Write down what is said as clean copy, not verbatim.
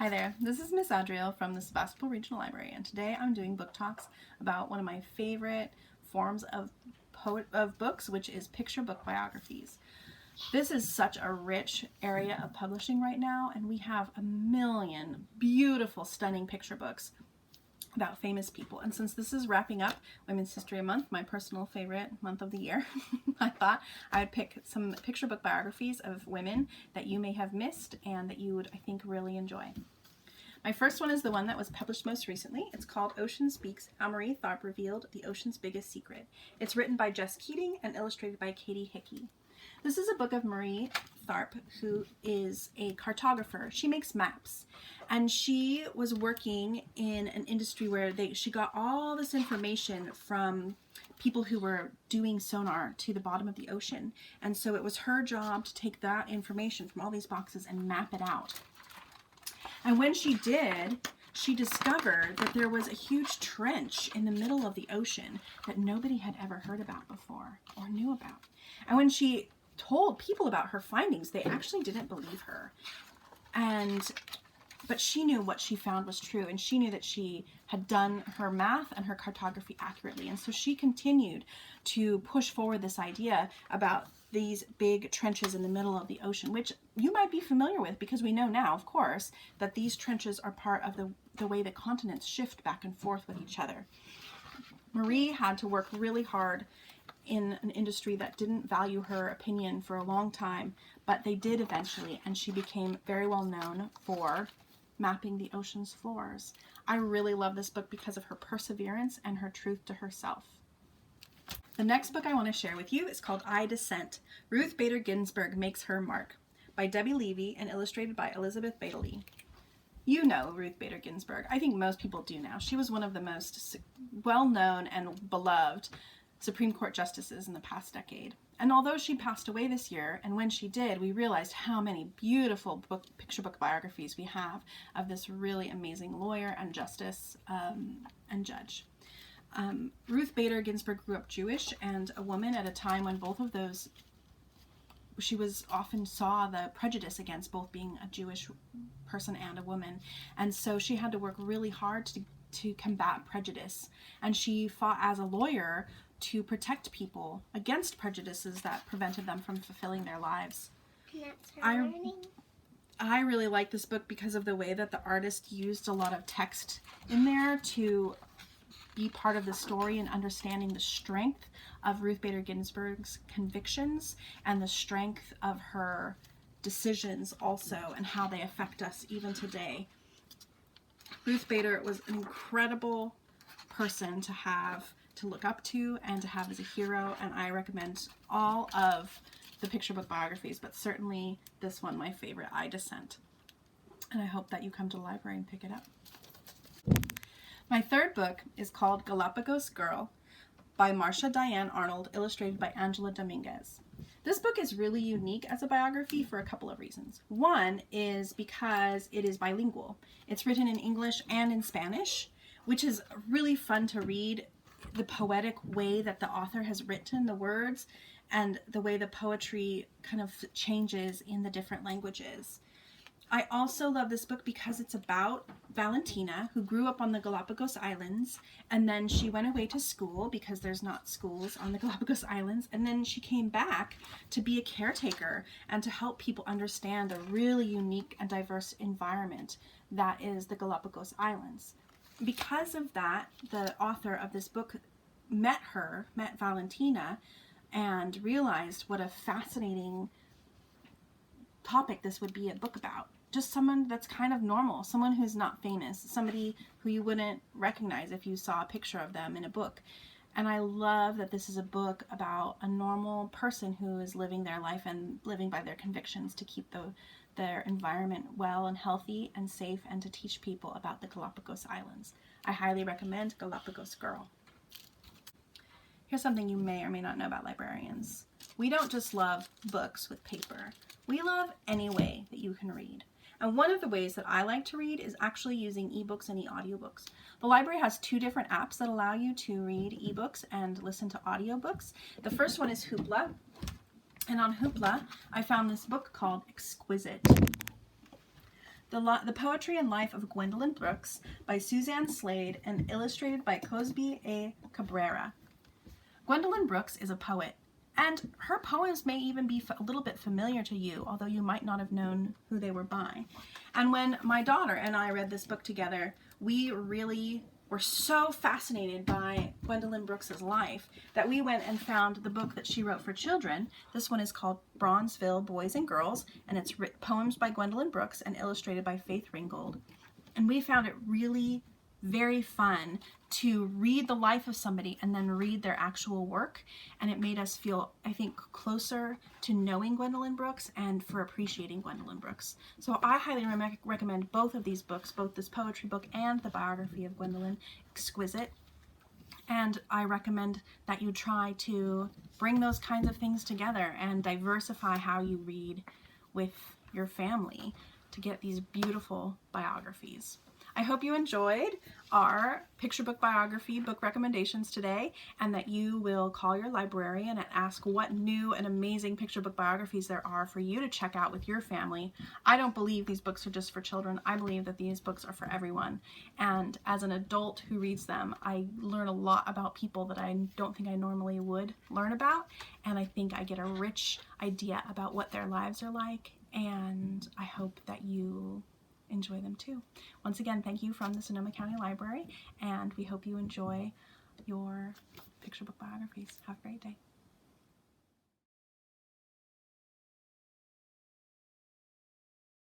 Hi there, this is Miss Adriel from the Sebastopol Regional Library, and today I'm doing book talks about one of my favorite forms of books, which is picture book biographies. This is such a rich area of publishing right now, and we have a million beautiful, stunning picture books about famous people. And since this is wrapping up Women's History Month, my personal favorite month of the year, I thought I would pick some picture book biographies of women that you may have missed and that you would, I think, really enjoy. My first one is the one that was published most recently. It's called Ocean Speaks, How Marie Tharp Revealed the Ocean's Biggest Secret. It's written by Jess Keating and illustrated by Katie Hickey. This is a book of Marie Tharp, who is a cartographer. She makes maps, and she was working in an industry where she got all this information from people who were doing sonar to the bottom of the ocean. And so it was her job to take that information from all these boxes and map it out. And when she did, she discovered that there was a huge trench in the middle of the ocean that nobody had ever heard about before or knew about. And when she told people about her findings, they actually didn't believe her. But she knew what she found was true, and she knew that she had done her math and her cartography accurately. And so she continued to push forward this idea about these big trenches in the middle of the ocean, which you might be familiar with because we know now, of course, that these trenches are part of the way the continents shift back and forth with each other. Marie had to work really hard in an industry that didn't value her opinion for a long time, but they did eventually, and she became very well known for mapping the ocean's floors. I really love this book because of her perseverance and her truth to herself. The next book I want to share with you is called I Dissent. Ruth Bader Ginsburg Makes Her Mark by Debbie Levy and illustrated by Elizabeth Baddeley. You know Ruth Bader Ginsburg. I think most people do now. She was one of the most well-known and beloved Supreme Court justices in the past decade. And although she passed away this year, and when she did, we realized how many beautiful picture book biographies we have of this really amazing lawyer and justice and judge. Ruth Bader Ginsburg grew up Jewish and a woman at a time when both of those, she often saw the prejudice against both being a Jewish person and a woman. And so she had to work really hard to combat prejudice. And she fought as a lawyer to protect people against prejudices that prevented them from fulfilling their lives. And that's her learning. I really like this book because of the way that the artist used a lot of text in there to be part of the story and understanding the strength of Ruth Bader Ginsburg's convictions and the strength of her decisions also, and how they affect us even today. Ruth Bader was an incredible person to look up to and to have as a hero, and I recommend all of the picture book biographies, but certainly this one, my favorite, I Dissent. And I hope that you come to the library and pick it up. My third book is called Galapagos Girl by Marcia Diane Arnold, illustrated by Angela Dominguez. This book is really unique as a biography for a couple of reasons. One is because it is bilingual. It's written in English and in Spanish, which is really fun to read. The poetic way that the author has written the words and the way the poetry kind of changes in the different languages. I also love this book because it's about Valentina, who grew up on the Galapagos Islands, and then she went away to school because there's not schools on the Galapagos Islands, and then she came back to be a caretaker and to help people understand the really unique and diverse environment that is the Galapagos Islands. Because of that, the author of this book met Valentina, and realized what a fascinating topic this would be a book about. Just someone that's kind of normal, someone who's not famous, somebody who you wouldn't recognize if you saw a picture of them in a book. And I love that this is a book about a normal person who is living their life and living by their convictions to keep their environment well and healthy and safe, and to teach people about the Galapagos Islands. I highly recommend Galapagos Girl. Here's something you may or may not know about librarians. We don't just love books with paper. We love any way that you can read. And one of the ways that I like to read is actually using ebooks and e-audiobooks. The library has two different apps that allow you to read ebooks and listen to audiobooks. The first one is Hoopla, And on Hoopla, I found this book called Exquisite. The Poetry and Life of Gwendolyn Brooks by Suzanne Slade and illustrated by Cosby A. Cabrera. Gwendolyn Brooks is a poet, and her poems may even be a little bit familiar to you, although you might not have known who they were by. And when my daughter and I read this book together, we really were so fascinated by Gwendolyn Brooks's life that we went and found the book that she wrote for children. This one is called Bronzeville Boys and Girls, and it's poems by Gwendolyn Brooks and illustrated by Faith Ringgold. And we found it really very fun to read the life of somebody and then read their actual work, and it made us feel, I think, closer to knowing Gwendolyn Brooks and for appreciating Gwendolyn Brooks. So I highly recommend both of these books, both this poetry book and the biography of Gwendolyn. Exquisite. And I recommend that you try to bring those kinds of things together and diversify how you read with your family to get these beautiful biographies. I hope you enjoyed our picture book biography book recommendations today, and that you will call your librarian and ask what new and amazing picture book biographies there are for you to check out with your family. I don't believe these books are just for children. I believe that these books are for everyone. And as an adult who reads them, I learn a lot about people that I don't think I normally would learn about, and I think I get a rich idea about what their lives are like, and I hope that you enjoy them too. Once again, thank you from the Sonoma County Library, and we hope you enjoy your picture book biographies. Have a great day.